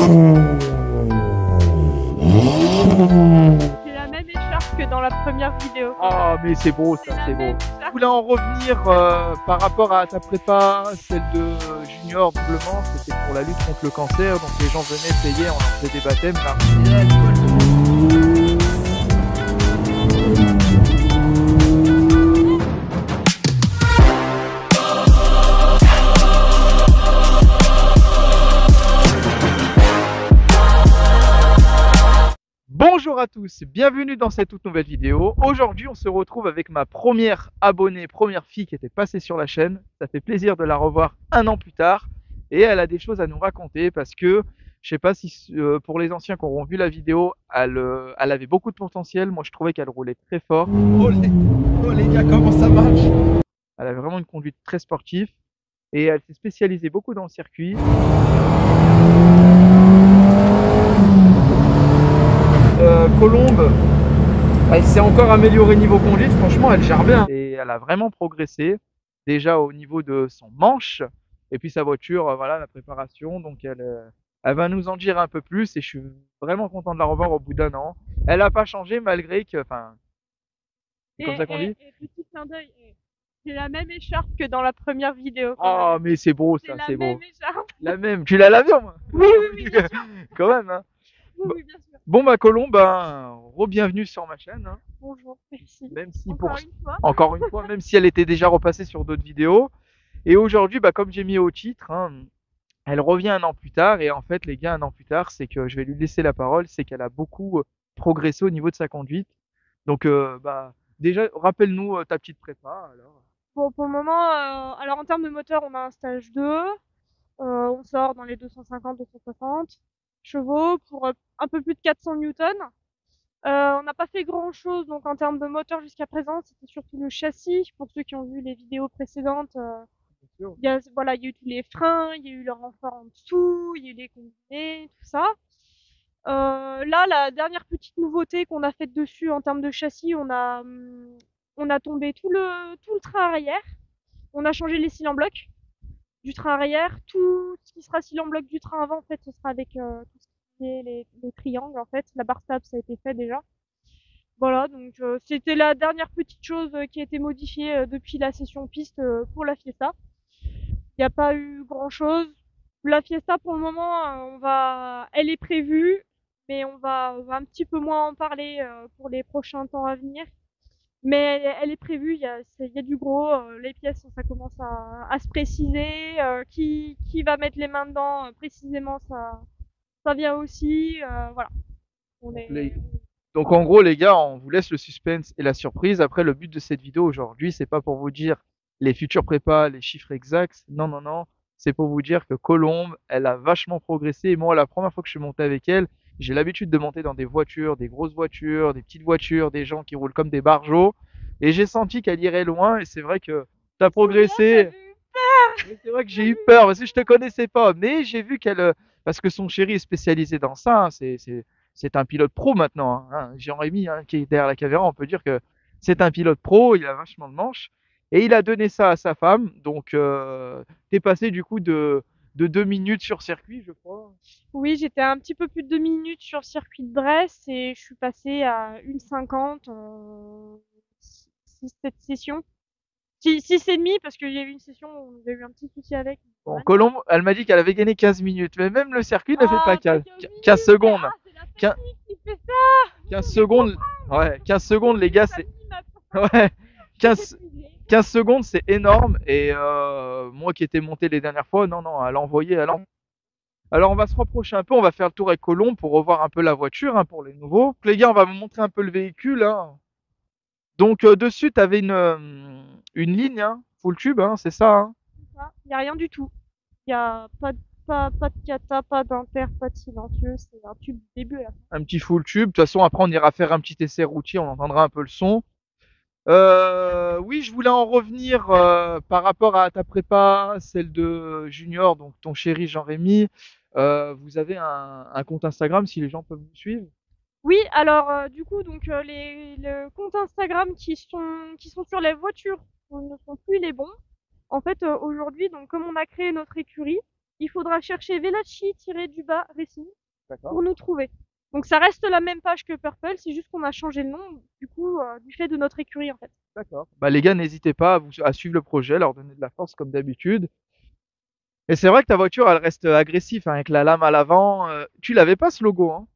J'ai la même écharpe que dans la première vidéo. Ah, mais c'est beau ça, c'est beau. Je voulais en revenir par rapport à ta prépa, celle de junior doublement, c'était pour la lutte contre le cancer, donc les gens venaient payer, on leur faisait des baptêmes, Bonjour à tous, bienvenue dans cette toute nouvelle vidéo. Aujourd'hui, on se retrouve avec ma première abonnée, première fille qui était passée sur la chaîne. Ça fait plaisir de la revoir un an plus tard et elle a des choses à nous raconter parce que je sais pas si pour les anciens qui auront vu la vidéo, elle avait beaucoup de potentiel. Moi, je trouvais qu'elle roulait très fort. Oh les gars, comment ça marche? Elle avait vraiment une conduite très sportive et elle s'est spécialisée beaucoup dans le circuit. Colombe, elle s'est encore améliorée niveau conduite, franchement elle gère bien et elle a vraiment progressé déjà au niveau de son manche et puis sa voiture, voilà la préparation, donc elle va nous en dire un peu plus et je suis vraiment content de la revoir au bout d'un an. Elle a pas changé malgré que, enfin, c'est comme ça qu'on dit. Et petit clin d'œil, j'ai la même écharpe que dans la première vidéo. Oh mais c'est beau C'est ça, la c'est beau. même écharpe. La même, tu l'as lavé au moins? Oui, bien sûr. Quand même hein. Oui, bien sûr. Bon bah Colombe, ben, re-bienvenue sur ma chaîne hein. Bonjour, merci. Même si Encore une fois. même si elle était déjà repassée sur d'autres vidéos. Et aujourd'hui, bah, comme j'ai mis au titre, hein, elle revient un an plus tard. Et en fait, les gars, un an plus tard, c'est que je vais lui laisser la parole, c'est qu'elle a beaucoup progressé au niveau de sa conduite. Donc, bah, déjà, rappelle-nous ta petite prépa. Alors. Bon, pour le moment, alors en termes de moteur, on a un stage 2. On sort dans les 250-260 chevaux pour un peu plus de 400 newtons. On n'a pas fait grand chose donc en termes de moteur jusqu'à présent, c'était surtout le châssis. Pour ceux qui ont vu les vidéos précédentes, il y a eu tous les freins, il y a eu le renfort en dessous, il y a eu les combinés, tout ça. Là, la dernière petite nouveauté qu'on a faite dessus en termes de châssis, on a tombé tout le train arrière. On a changé les cylindres en bloc du train arrière. Tout ce qui sera cylindre en bloc du train avant, en fait, ce sera avec tout ce qui est les triangles, en fait. La barre stable, ça a été fait déjà. Voilà, donc c'était la dernière petite chose qui a été modifiée depuis la session piste pour la Fiesta. Il n'y a pas eu grand chose. La Fiesta, pour le moment, elle est prévue, mais on va un petit peu moins en parler pour les prochains temps à venir. Mais elle est prévue, il y a du gros, les pièces, ça commence à se préciser. Qui va mettre les mains dedans précisément, ça vient aussi. Voilà. On est... Donc en gros les gars, on vous laisse le suspense et la surprise. Après le but de cette vidéo aujourd'hui, c'est pas pour vous dire les futurs prépas, les chiffres exacts. Non, non, non. C'est pour vous dire que Colombe, elle a vachement progressé. Et moi, la première fois que je suis monté avec elle, j'ai l'habitude de monter dans des voitures, des grosses voitures, des petites voitures, des gens qui roulent comme des barjots. Et j'ai senti qu'elle irait loin. Et c'est vrai que t'as progressé. Mais c'est vrai que j'ai eu peur parce que je te connaissais pas. Mais j'ai vu qu'elle, parce que son chéri est spécialisé dans ça. Hein, c'est un pilote pro maintenant. Hein. Jean-Rémy, hein, qui est derrière la caméra, on peut dire que c'est un pilote pro, il a vachement de manche. Et il a donné ça à sa femme. Donc, t'es passé du coup de 2 minutes sur circuit, je crois. Oui, j'étais un petit peu plus de 2 minutes sur le circuit de Brest et je suis passée à 1,50 en 6-7 sessions. 6,5 parce qu'il y a eu une session où il y a eu un petit souci avec. Bon, Colombe, elle m'a dit qu'elle avait gagné 15 minutes, mais même le circuit ne fait pas 15 minutes, secondes. Ah, c'est la 15, technique qui fait ça. 15 secondes, ouais, 15 secondes, les gars, c'est. Ouais, 15 secondes, c'est énorme. Et moi qui étais monté les dernières fois, non, non, elle a envoyé. Alors on va se rapprocher un peu, on va faire le tour avec Colombe pour revoir un peu la voiture hein, pour les nouveaux. Donc, les gars, on va vous montrer un peu le véhicule. Hein. Donc dessus, tu avais une ligne, hein, full tube, hein, c'est ça. Hein. Il n'y a rien du tout. Il n'y a pas de cata, pas d'inter, pas de silencieux. C'est un tube du début à la fin. Un petit full tube. De toute façon, après, on ira faire un petit essai routier, on entendra un peu le son. Oui, je voulais en revenir par rapport à ta prépa, celle de Junior, donc ton chéri Jean-Rémy. Vous avez un compte Instagram si les gens peuvent vous suivre. Oui, alors du coup, donc le compte Instagram qui sont sur les voitures ne sont plus les bons. En fait, aujourd'hui, donc comme on a créé notre écurie, il faudra chercher Velachi-du-bas Racing D'accord. pour nous trouver. Donc ça reste la même page que Purple, c'est juste qu'on a changé le nom, du coup, du fait de notre écurie en fait. D'accord. Bah, les gars, n'hésitez pas à suivre le projet, leur donner de la force comme d'habitude. Et c'est vrai que ta voiture, elle reste agressive, hein, avec la lame à l'avant. Tu l'avais pas ce logo, hein?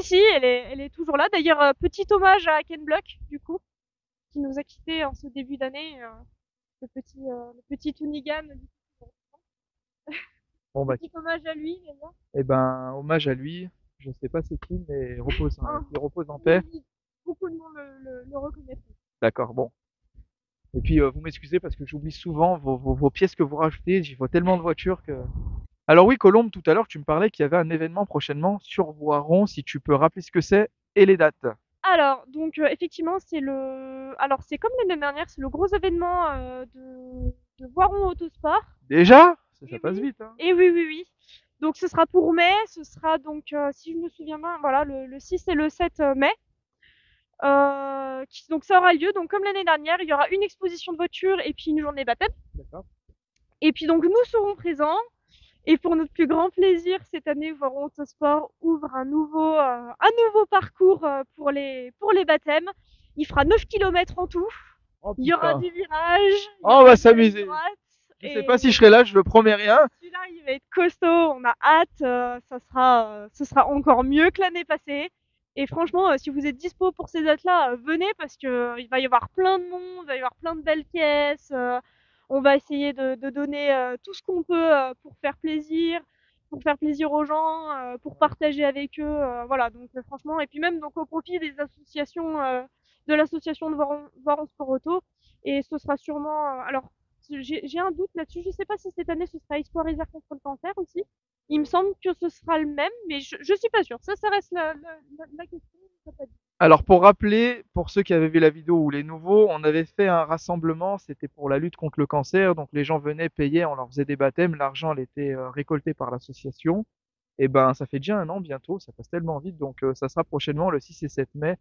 Si, elle est toujours là. D'ailleurs, petit hommage à Ken Block, du coup, qui nous a quittés en ce début d'année, le petit Toonigan. Bon bah, Petit hommage à lui, d'ailleurs. eh ben, hommage à lui. Je sais pas c'est qui, mais Ah. il repose en paix. Beaucoup de monde le reconnaît. D'accord, bon. Et puis, vous m'excusez parce que j'oublie souvent vos pièces que vous rajoutez. J'y vois tellement de voitures que. Alors oui, Colombe, tout à l'heure, tu me parlais qu'il y avait un événement prochainement sur Voiron, si tu peux rappeler ce que c'est et les dates. Alors, donc, effectivement, c'est comme l'année dernière, c'est le gros événement de Voiron Autosport. Déjà? Ça Oui, passe oui. vite, hein. Et oui. Donc, ce sera pour mai, ce sera donc, si je me souviens bien, voilà, le 6 et le 7 mai. Donc, ça aura lieu. Donc, comme l'année dernière, il y aura une exposition de voitures et puis une journée baptême. D'accord. Et puis, donc, nous serons présents. Et pour notre plus grand plaisir, cette année, Voiron Autosport ouvre un nouveau parcours pour les baptêmes. Il fera 9 km en tout. Oh, Il y aura putain. des virages. Oh, on va s'amuser. Je Je sais pas si je serai là, je ne promets rien. Celui-là, il va être costaud. On a hâte. Ce sera encore mieux que l'année passée. Et franchement, si vous êtes dispo pour ces dates-là, venez parce que il va y avoir plein de monde, il va y avoir plein de belles pièces. On va essayer de donner tout ce qu'on peut pour faire plaisir aux gens, pour partager avec eux. Voilà, donc franchement, et puis même donc au profit des associations, de l'association de Voiron Sport Auto. Et ce sera sûrement, alors j'ai un doute là-dessus. Je sais pas si cette année ce sera Espoir Réserve contre le cancer aussi. Il me semble que ce sera le même, mais je suis pas sûre. Ça reste la question. Alors pour rappeler, pour ceux qui avaient vu la vidéo ou les nouveaux, on avait fait un rassemblement, c'était pour la lutte contre le cancer, donc les gens venaient payer, on leur faisait des baptêmes, l'argent elle était récolté par l'association. Et ben ça fait déjà un an bientôt, ça passe tellement vite, donc ça sera prochainement le 6 et 7 mai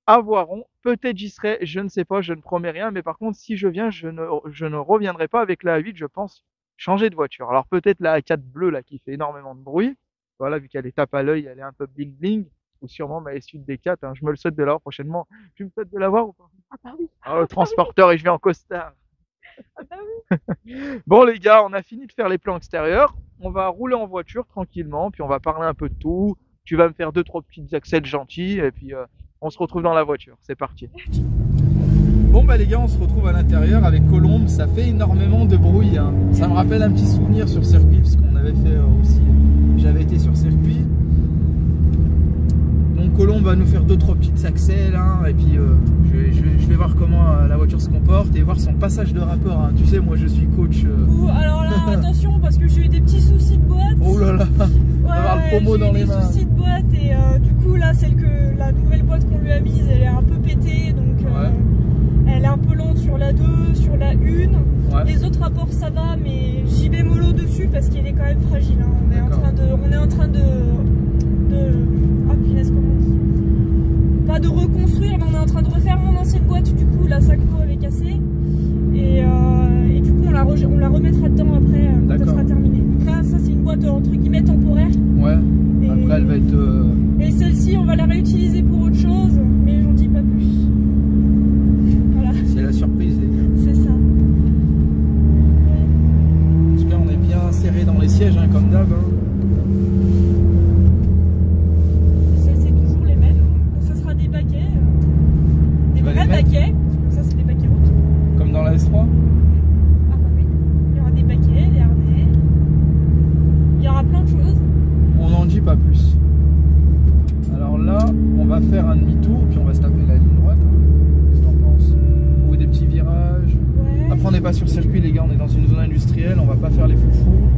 à Voiron. Peut-être j'y serai, je ne sais pas, je ne promets rien, mais par contre si je viens, je ne reviendrai pas avec la A8, je pense changer de voiture. Alors peut-être la A4 bleue là qui fait énormément de bruit, voilà, vu qu'elle est tape à l'œil, elle est un peu bling bling, ou sûrement ma S8 D4, hein, je me le souhaite de l'avoir prochainement. Tu me souhaites de l'avoir ou pas? Ah bah oui. Ah, le transporteur et je vais en costard. Ah bah oui. Bon les gars, on a fini de faire les plans extérieurs, on va rouler en voiture tranquillement, puis on va parler un peu de tout. Tu vas me faire 2-3 petites accès gentils, et puis on se retrouve dans la voiture. C'est parti. Bon bah les gars, on se retrouve à l'intérieur avec Colombe, ça fait énormément de bruit, hein. Ça me rappelle un petit souvenir sur circuit, parce qu'on avait fait aussi, j'avais été sur circuit. Donc Colombe va nous faire 2-3 petites accès là, et puis je vais voir comment la voiture se comporte et voir son passage de rapport, hein. Tu sais, moi je suis coach. Alors là, attention, parce que j'ai eu des petits soucis de boîte. Oh là là, on va avoir le promo dans les mains. J'ai eu des soucis de boîte et du coup là, la nouvelle boîte qu'on lui a mise, elle est un peu pétée, donc elle est un peu lente sur la 2, sur la 1. Ouais. Les autres rapports ça va, mais j'y vais mollo dessus parce qu'elle est quand même fragile, hein. On est en train de ah punaise, comment on dit, pas de reconstruire, mais on est en train de refaire mon ancienne boîte. Du coup la sacro avait cassé et du coup on la remettra dedans après quand elle sera terminée. Donc là ça c'est une boîte entre guillemets temporaire. Ouais. Et après elle va être et celle-ci on va la réutiliser pour autre chose, mais j'en dis pas plus. Voilà. C'est la surprise les gars. C'est ça. En tout cas on est bien serré dans les sièges, hein, comme d'hab, hein. Baquets, ça c'est des baquets routes. Comme dans la S3? Ah bah oui, il y aura des baquets, des harnais, il y aura plein de choses. On n'en dit pas plus. Alors là, on va faire un demi-tour, puis on va se taper la ligne droite. Qu'est-ce que t'en penses? Ou des petits virages. Ouais. Après on n'est pas sur circuit les gars, on est dans une zone industrielle, on va pas faire les foufous.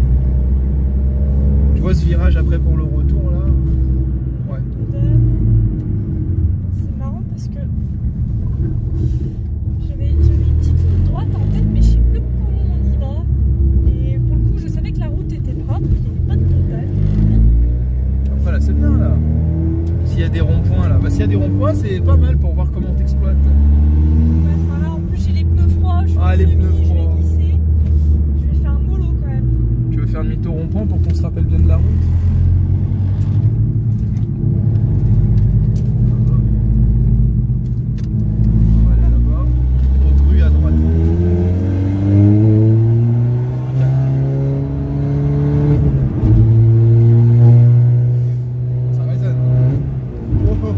Tu vois ce virage après pour le retour là? Ouais. C'est marrant parce que j'avais une petite ligne droite en tête, mais je sais plus comment on y va. Et pour le coup, je savais que la route était propre, il n'y avait pas de montagne. Après là, c'est bien là. S'il y a des ronds-points là, bah s'il y a des ronds-points, c'est pas mal pour voir comment t'exploites. Ouais, enfin là, en plus, j'ai les pneus froids, je suis les pneus je vais froids. glisser. Je vais faire demi-tour rond-point pour qu'on se rappelle bien de la route. On va aller là-bas. Au grue à droite. Ça résonne. Oh, oh.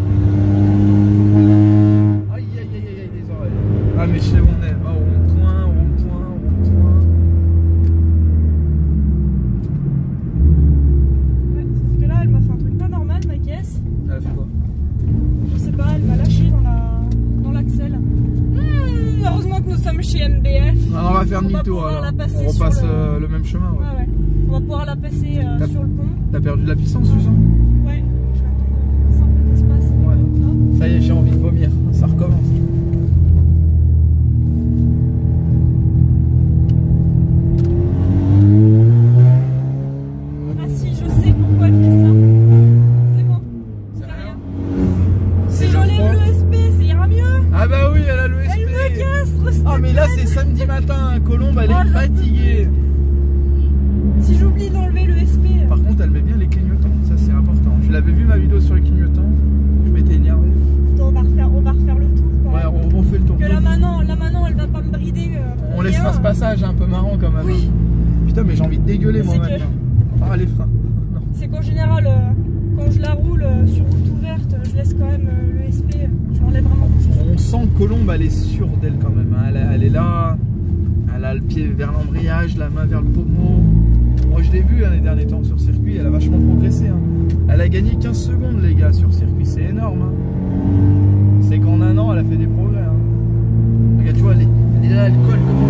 Aïe aïe aïe aïe les oreilles. Ah mais je sais où on est. Ah, rond-point, rond-point, rond-point. Ouais, sauf que là, elle m'a fait un truc pas normal, ma caisse. Elle a fait quoi? Je sais pas, elle m'a lâché dans l'axel. Heureusement que nous sommes chez MBF. Alors on va faire demi-tour alors. On repasse le même chemin. Ouais. Ouais, ouais. On va pouvoir la passer sur le pont. T'as perdu de la puissance, tu sens? Ouais, je vais attendre un peu d'espace. Ouais. Là. Ça y est, j'ai envie de vomir. Ça recommence. Ah si, je sais pourquoi elle fait ça. C'est bon. C'est rien. Si j'enlève l'ESP, ça ira mieux. Ah bah oui, elle a l'ESP. Elle me casse. Ah mais là c'est samedi matin, Colombe elle est fatiguée. Si j'oublie d'enlever l'ESP. Par contre elle met bien les clignotants, ça c'est important. Je l'avais vu ma vidéo sur les clignotants, je m'étais énervé. Attends, on va refaire le tour. Quand Ouais, même. on fait le tour. Que là maintenant elle va pas me brider. On laissera ce passage un peu marrant quand même. Oui. Putain mais j'ai envie de dégueuler moi C'est maintenant. Ah les freins. Non. C'est qu'en général, quand je la roule sur route ouverte, je laisse quand même l'ESP. Je l'enlève vraiment. On sent que Colombe elle est sûre d'elle quand même. Hein. Elle est là, elle a le pied vers l'embrayage, la main vers le pommeau. Moi je l'ai vu hein, les derniers temps sur circuit, elle a vachement progressé. Hein. Elle a gagné 15 secondes les gars sur circuit, c'est énorme. Hein. C'est qu'en un an elle a fait des progrès. Hein. Regarde, tu vois, elle est là, elle colle comment.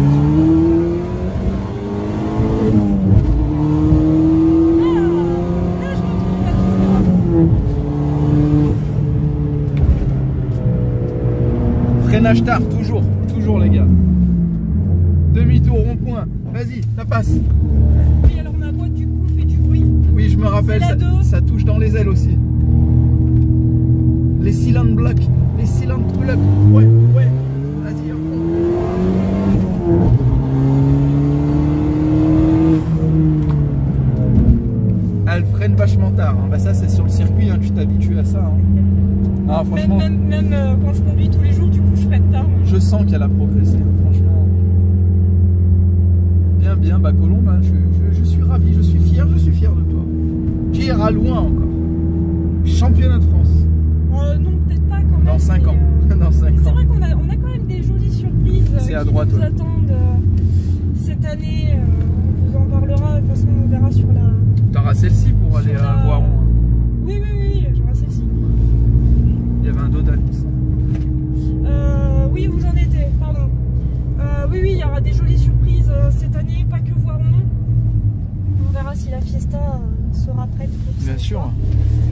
Freinage tard, toujours les gars. Demi-tour rond-point, vas-y, ça passe. Oui, alors ma boîte du coup fait du bruit. Oui, je me rappelle, ça touche dans les ailes aussi. Les cylindres bloquent, ouais, vas-y, à fond. Elle freine vachement tard, hein. Bah ça c'est sur le circuit, hein. Tu t'habitues à ça. Hein. Ah, franchement, même quand je conduis tous les jours, du coup je freine tard. je sens qu'elle a progressé, franchement. Bien, bah Colombe, hein, je suis ravi, je suis fier de toi. Tu iras loin encore. Championnat de France. Non, peut-être pas quand même. Dans 5 ans. Dans 5 ans. C'est vrai qu'on a quand même des jolies surprises C'est à qui droite, nous ouais. attendent cette année. On vous en parlera, de toute façon on verra sur la... T'auras celle-ci pour aller à Voiron. Hein. Oui, j'aurai celle-ci. Il y avait un Dodan. Oui, où j'en étais, pardon. Oui, il y aura des jolies surprises cette année, pas que Voiron. On verra si la Fiesta sera prête pour Bien cette sûr. fois.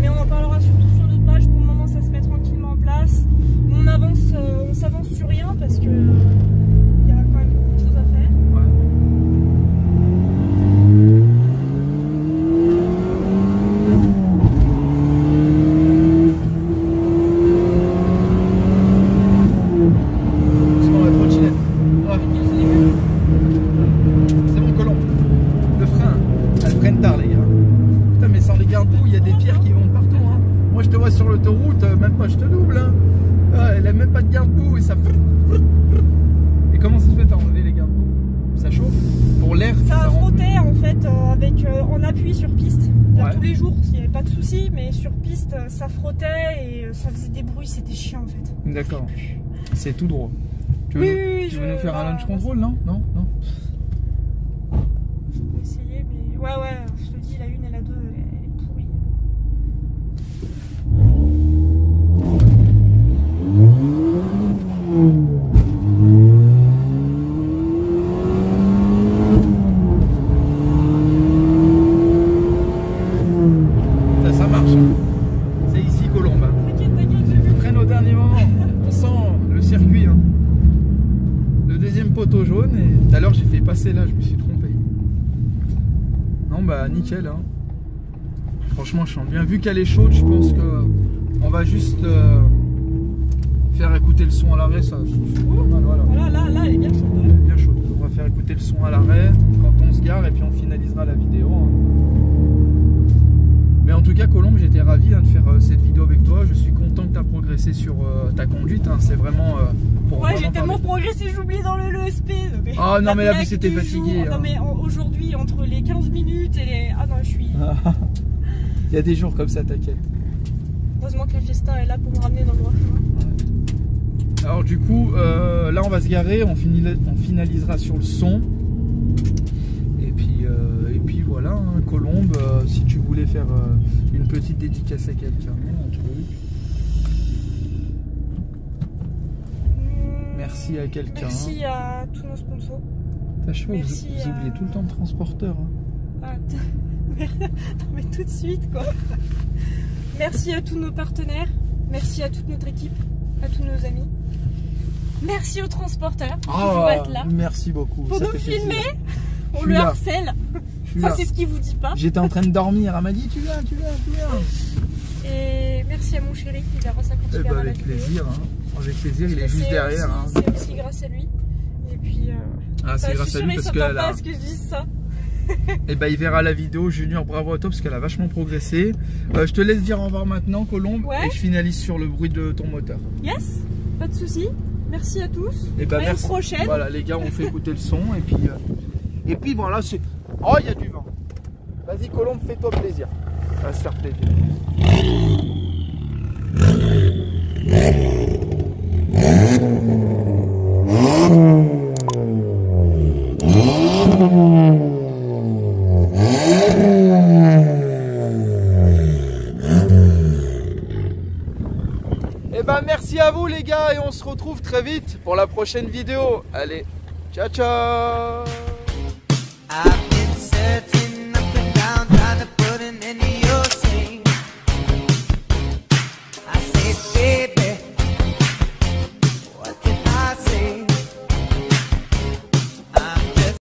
Mais on en parlera surtout sur notre page. Pour le moment, ça se met tranquillement en place. On s'avance sur rien parce que il y a quand même beaucoup de choses à faire. Ouais. Doucement, la trottinette. Ah. C'est bon, Colombe. Le frein, elle freine tard, les gars. Putain, mais sans les garde-boue, il y a des pierres qui vont partout. Hein. Moi, je te vois sur l'autoroute, même pas je te double. Hein. Ah, elle a même pas de garde-boue et ça. Et comment ça se fait t'as enlevé les garde-boue? Ça chauffe? Pour l'air? Ça frottait en fait en appui sur piste. Ouais. Tous les jours, il n'y avait pas de souci, mais sur piste, ça frottait et ça faisait des bruits, c'était chiant en fait. D'accord. C'est tout droit. Tu veux, Oui, tu veux nous faire un launch control, non? Non? Je peux essayer, mais ouais, je te dis, la 1 et la 2, elle est pourrie. Ça marche. Hein. C'est ici Colombe. Hein. T'inquiète, j'ai vu. Freine au dernier moment. On sent le circuit. Hein. Le deuxième poteau jaune. Et tout à l'heure j'ai fait passer là, je me suis trompé. Non bah nickel. Hein. Franchement je sens bien. Vu qu'elle est chaude, je pense que on va juste faire écouter le son à l'arrêt. Ça, voilà. Voilà, là, elle est bien chaude. Elle est bien chaude. On va faire écouter le son à l'arrêt quand on se gare et puis on finalisera la vidéo. Hein. Mais en tout cas, Colombe, j'étais ravi de faire cette vidéo avec toi. Je suis content que tu as progressé sur ta conduite. Hein. C'est vraiment pour ouais, j'ai tellement progressé, j'oublie dans l'ESP. Ah non, mais là, vous étiez fatigué. Hein. Non, mais aujourd'hui, entre les 15 minutes et les. Ah non, je suis. Il y a des jours comme ça, t'inquiète. Heureusement que la Fiesta est là pour me ramener dans le droit chemin. Ouais. Alors, du coup, là, on va se garer. On finalisera sur le son. Et puis voilà, hein, Colombe, si tu voulais faire une petite dédicace à quelqu'un, un truc. Merci à quelqu'un. Merci à tous nos sponsors. Vous oubliez tout le temps de transporteur. Hein. Non mais tout de suite quoi. Merci à tous nos partenaires. Merci à toute notre équipe. À tous nos amis. Merci aux transporteurs pour toujours être là. Merci beaucoup. Pour nous filmer. On le harcèle. Ça c'est ce qu'il vous dit pas. J'étais en train de dormir. Elle m'a dit tu viens. Et merci à mon chéri qui verra ça quand il verra la vidéo. Plaisir. Hein. Avec plaisir. Il est juste derrière. C'est aussi grâce à lui. Et puis. C'est grâce à lui parce que pas ce que je dise ça. Et bah il verra la vidéo. Junior, bravo à toi parce qu'elle a vachement progressé. Je te laisse dire au revoir maintenant, Colombe. Ouais. Et je finalise sur le bruit de ton moteur. Yes. Pas de soucis. Merci à tous. Et bah, à une prochaine. Voilà les gars, on fait écouter le son et puis voilà, c'est. Oh, il y a du vent. Vas-y Colombe, fais-toi plaisir. Ça va se faire plaisir. Et ben merci à vous les gars et on se retrouve très vite pour la prochaine vidéo. Allez, ciao ciao.